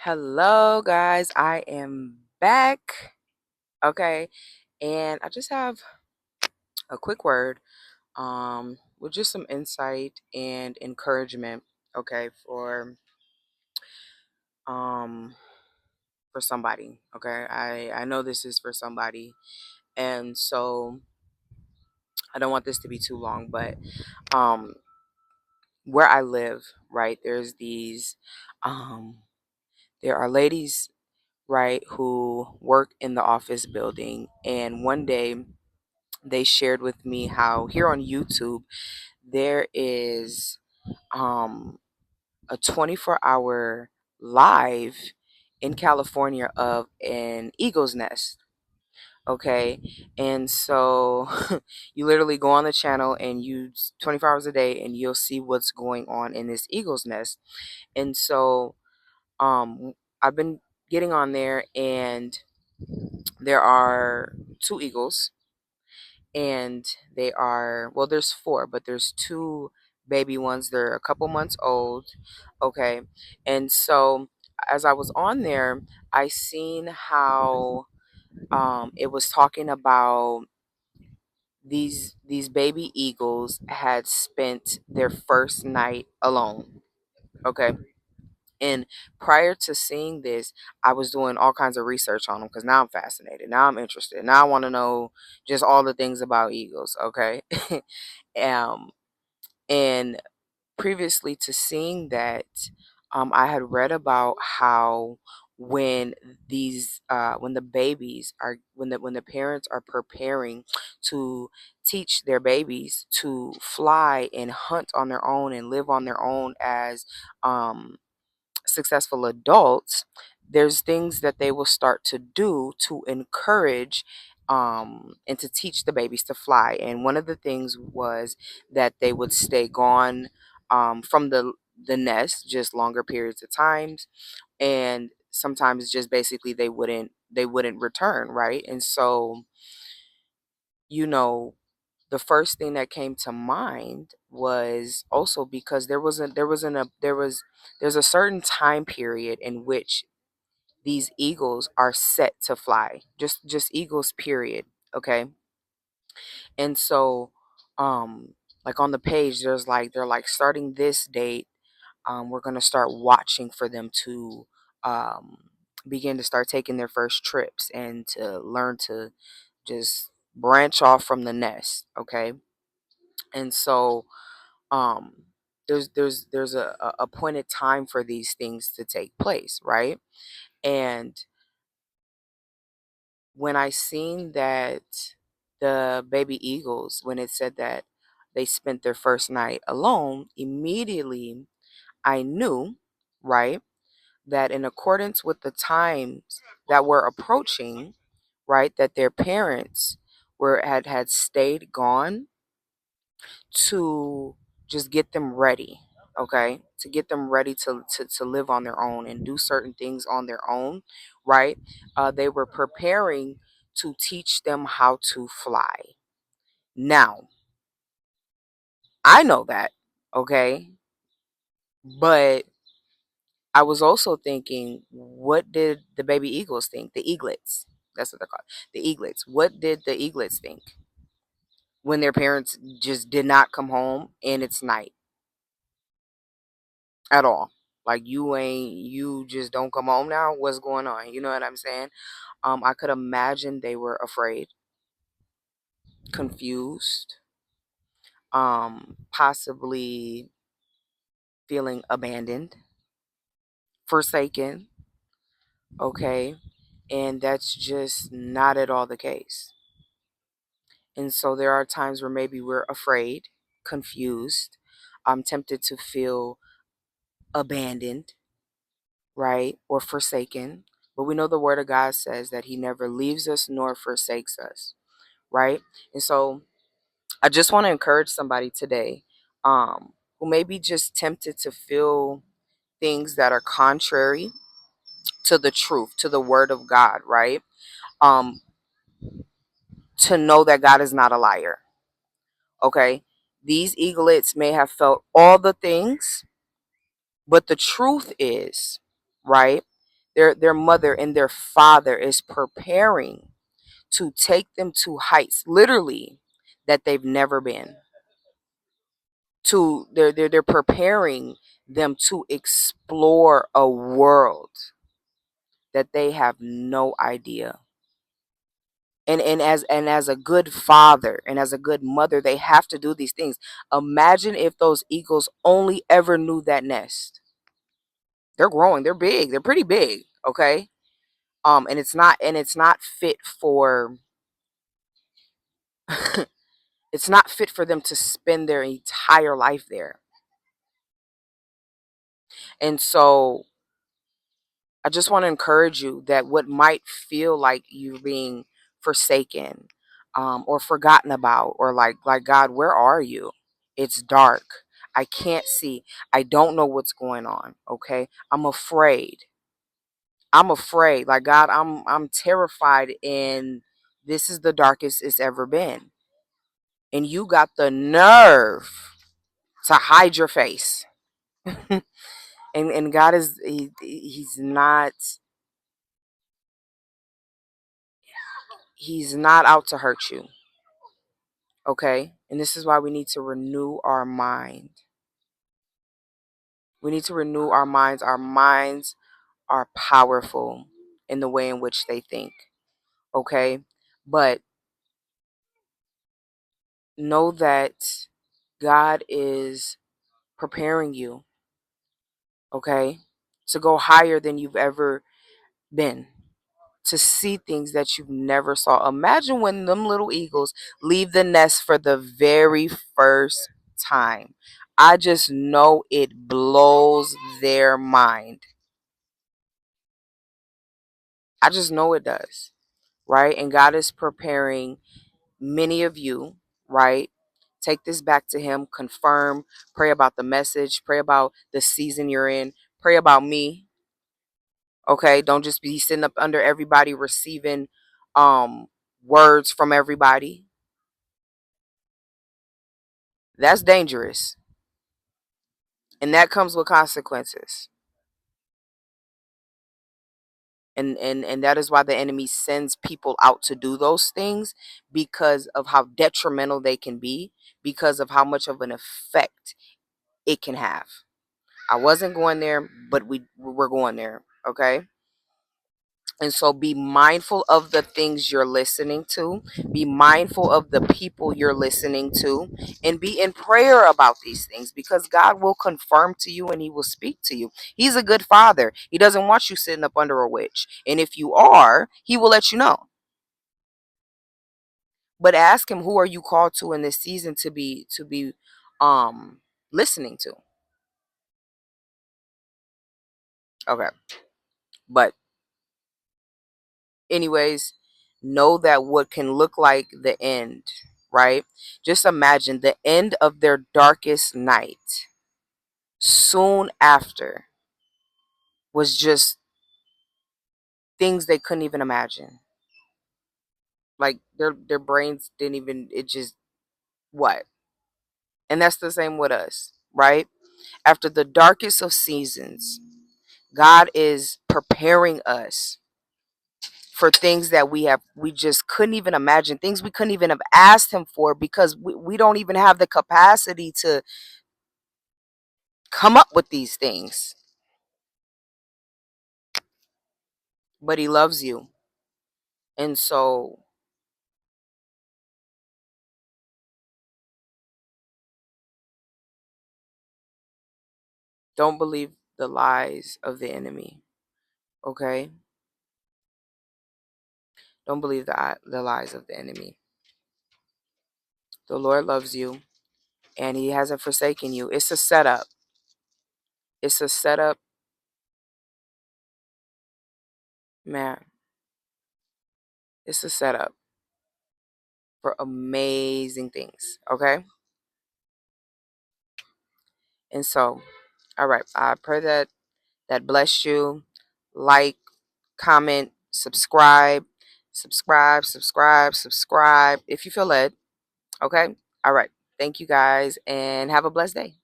Hello, guys. I am back. Okay. And I just have a quick word with just some insight and encouragement, okay, um for somebody. Okay. I know this is for somebody. And so I don't want this to be too long, but um where I live, right, um there are ladies, right, who work in the office building, and one day they shared with me how here on YouTube there is um, a 24-hour live in California of an eagle's nest. Okay, and so you literally go on the channel and you 24 hours a day and you'll see what's going on in this eagle's nest. And so I've been getting on there, and there are two eagles, and they are, well, there's four, but there's two baby ones. They're a couple months old. Okay, and so as I was on there, I seen how it was talking about these baby eagles had spent their first night alone. Okay, and prior to seeing this, I was doing all kinds of research on them because now I'm fascinated. Now I'm interested. Now I want to know just all the things about eagles. Okay. um, and previously to seeing that, I had read about how when when the babies are when the parents are preparing to teach their babies to fly and hunt on their own and live on their own as um successful adults, there's things that they will start to do to encourage and to teach the babies to fly. And one of the things was that they would stay gone from the nest just longer periods of times, and sometimes just basically they wouldn't return, right? And so, you know, the first thing that came to mind was also because there's a certain time period in which these eagles are set to fly, just eagles, period. Okay, and so like on the page there's like they're like, starting this date, we're going to start watching for them to um begin to start taking their first trips and to learn to just branch off from the nest. Okay, and so um there's a appointed time for these things to take place, right? And when I seen that the baby eagles, when it said that they spent their first night alone, immediately I knew, right, that in accordance with the times that were approaching, right, that their parents had stayed gone to just get them ready. Okay, to get them ready to live on their own and do certain things on their own, right? They were preparing to teach them how to fly. Now I know that. Okay, but I was also thinking, what did the baby eagles think? The eaglets, that's what they're called, the eaglets. What did the eaglets think when their parents just did not come home and it's night at all? Like, you just don't come home now? What's going on? You know what I'm saying? I could imagine they were afraid, confused, possibly feeling abandoned, forsaken. Okay, and that's just not at all the case. And so there are times where maybe we're afraid, confused, tempted to feel abandoned, right? Or forsaken. But we know the word of God says that he never leaves us nor forsakes us, right? And so I just want to encourage somebody today, who may be just tempted to feel things that are contrary to the truth, to the word of God, right? Um, to know that God is not a liar. Okay. These eaglets may have felt all the things, but the truth is, right, Their mother and their father is preparing to take them to heights, literally, that they've never been. They're preparing them to explore a world that they have no idea. And as a good father and as a good mother, they have to do these things. Imagine if those eagles only ever knew that nest. They're growing, they're big, they're pretty big, okay? And it's not fit for it's not fit for them to spend their entire life there. And so I just want to encourage you that what might feel like you being forsaken, or forgotten about, or like God, where are you? It's dark. I can't see. I don't know what's going on. Okay. I'm afraid. I'm afraid. Like, God, I'm terrified, and this is the darkest it's ever been. And you got the nerve to hide your face. And God he's not out to hurt you. Okay? And this is why we need to renew our mind. We need to renew our minds. Our minds are powerful in the way in which they think. Okay? But know that God is preparing you, okay, to go higher than you've ever been, to see things that you've never saw. Imagine when them little eagles leave the nest for the very first time. I just know it blows their mind. I just know it does, right? And God is preparing many of you, right? Take this back to Him, confirm, pray about the message, pray about the season you're in, pray about me. Okay, don't just be sitting up under everybody receiving words from everybody. That's dangerous. And that comes with consequences. And that is why the enemy sends people out to do those things, because of how detrimental they can be, because of how much of an effect it can have. I wasn't going there, but we're going there, okay? And so be mindful of the things you're listening to. Be mindful of the people you're listening to, and be in prayer about these things, because God will confirm to you and He will speak to you. He's a good father. He doesn't want you sitting up under a witch. And if you are, He will let you know. But ask Him, who are you called to in this season to be listening to? Okay. But anyways, know that what can look like the end, right? Just imagine the end of their darkest night soon after was just things they couldn't even imagine. Like their brains didn't even, it just, what? And that's the same with us, right? After the darkest of seasons, God is preparing us for things that we just couldn't even imagine, things we couldn't even have asked Him for, because we don't even have the capacity to come up with these things. But He loves you. And so don't believe the lies of the enemy. Okay? Don't believe the lies of the enemy. The Lord loves you, and He hasn't forsaken you. It's a setup. It's a setup, man. It's a setup for amazing things. Okay? And so, all right. I pray that bless you. Like, comment, subscribe if you feel led. Okay? All right. Thank you guys, and have a blessed day.